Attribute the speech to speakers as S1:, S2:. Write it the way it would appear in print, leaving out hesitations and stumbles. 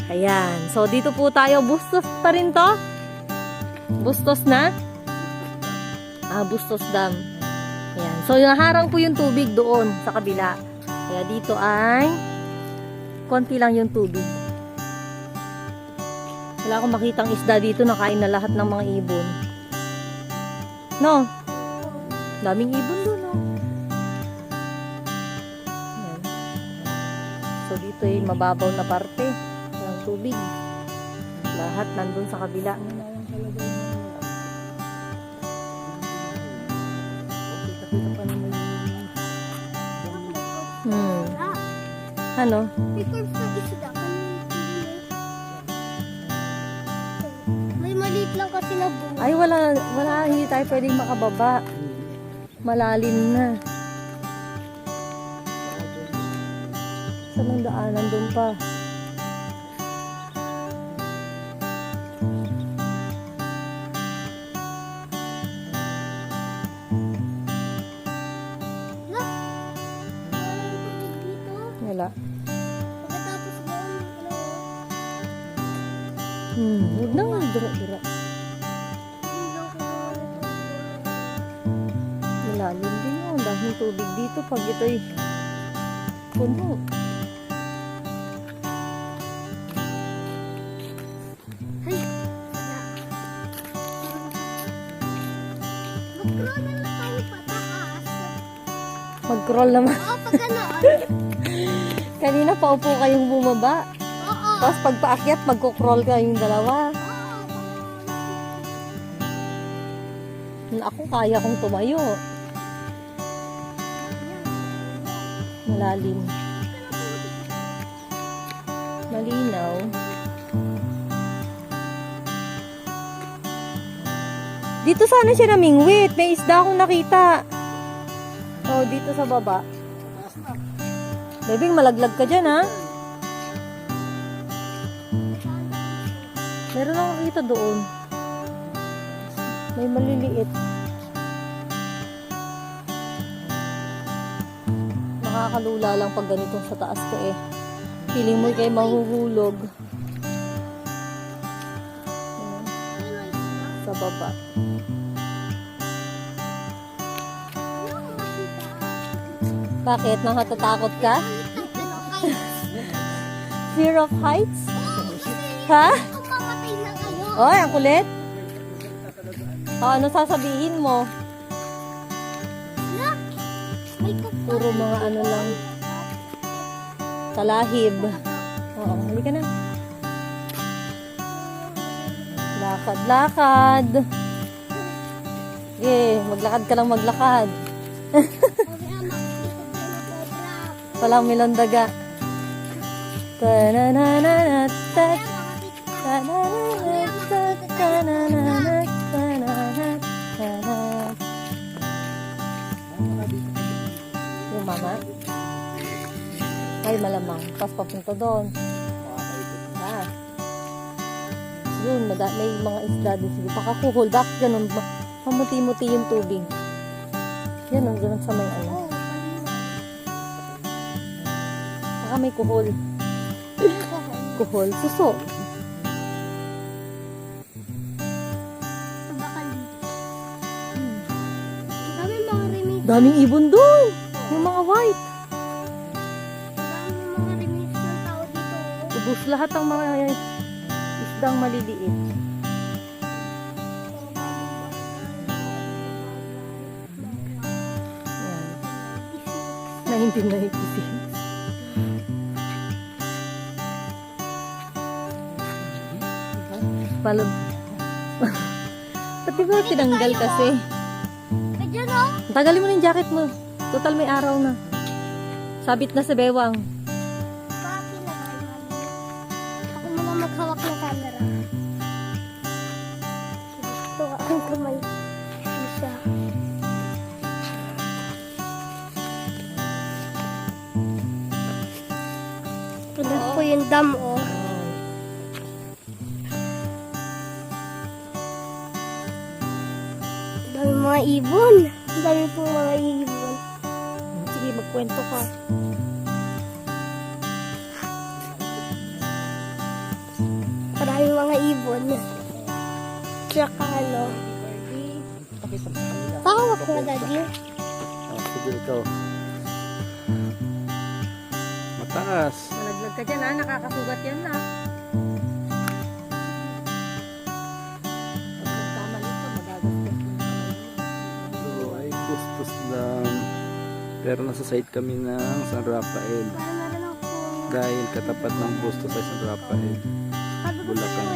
S1: Ayan. So, dito po tayo. Bustos pa rin to? Bustos na? Bustos Dam. Ayan. So, naharang po yung tubig doon sa kabila. Kaya dito ay konti lang yung tubig. Wala akong makitang isda dito. Nakain na lahat ng mga ibon. No? Daming ibon doon, no? Ayan. So, dito ay mababaw na parte ng tubig. Lahat nandun sa kabila. Ano?
S2: May maliit lang kasi na buo.
S1: Ay, wala, hindi tayo pwedeng makababa. Malalim na. Saan ang daanan doon pa? Wala.
S2: Pagkatapos doon,
S1: Huwag na nga, dira-dira. Malalim din yun. Dahil tubig dito pag ito'y puno.
S2: mag-crawl na lang tayo pataas.
S1: Mag-crawl naman.
S2: Oo, pag gano'n.
S1: Kanina pa upo kayong bumaba.
S2: Oo.
S1: Tapos pag paakyat, magko-crawl kayong dalawa. Ako, kaya kong tumayo. Malalim. Malinaw. Dito sana siya namingwit. May isda akong nakita. Oh, dito sa baba. Bebing, malaglag ka dyan, ha? Meron akong nakita doon. May maliliit. Nakakalula lang pag ganito sa taas ko eh. Feeling mo kayo mahuhulog. Sa baba. Bakit? Nakatatakot ka? Fear of heights? Ha?
S2: Mamatay na kayo.
S1: Oy, ang kulit. Ano sasabihin mo?
S2: May kuko.
S1: Puro mga ano lang. Talahib. Oo, halika na. Lakad, lakad. Maglakad ka lang maglakad. Walang milong daga. Ta-na-na-na-na-tat. Ta-na-na-na-tat. Ta-na-na-na-tat. Yung mama? Ay, malamang. Tapos papunta doon. Yun, may mga isda din. Sige, pakakuhol. Bakit ganun? Mamuti-muti yung tubig. Yan, ang ganun sa may ano. Baka may kuhol. Kuhol. Suso. Daming ibon doon. Yung mga white.
S2: Daming mga rimis ng tao dito.
S1: Ubus lahat ng mga isdang maliliit. Yan. 1996. Palab. Pati ba tinanggal kasi?
S2: Medyo no?
S1: Tagalin mo na yung jacket mo. Total may araw na. Sabit na sa bewang.
S2: Bakit na kayo? Ako muna maghawak ng camera. Ito ang kamay. Isa. Ito po yung dam, oh. Dami mga ibon. Dami po mga ibon.
S1: Sige, magkwento ka.
S2: Maraming mga ibon. Tsaka ano. Pahawak mo, Daddy.
S3: Sige, ikaw. Mataas.
S1: Malaglag ka dyan ha, nakakasugat yan na. Pag nagkamali ka, magagastos yung kamay mo.
S3: So, ay gustos lang. Pero nasa side kami ng San Rafael.
S2: Parang meron ako.
S3: Dahil katapat ng gusto sa San Rafael. Bulacan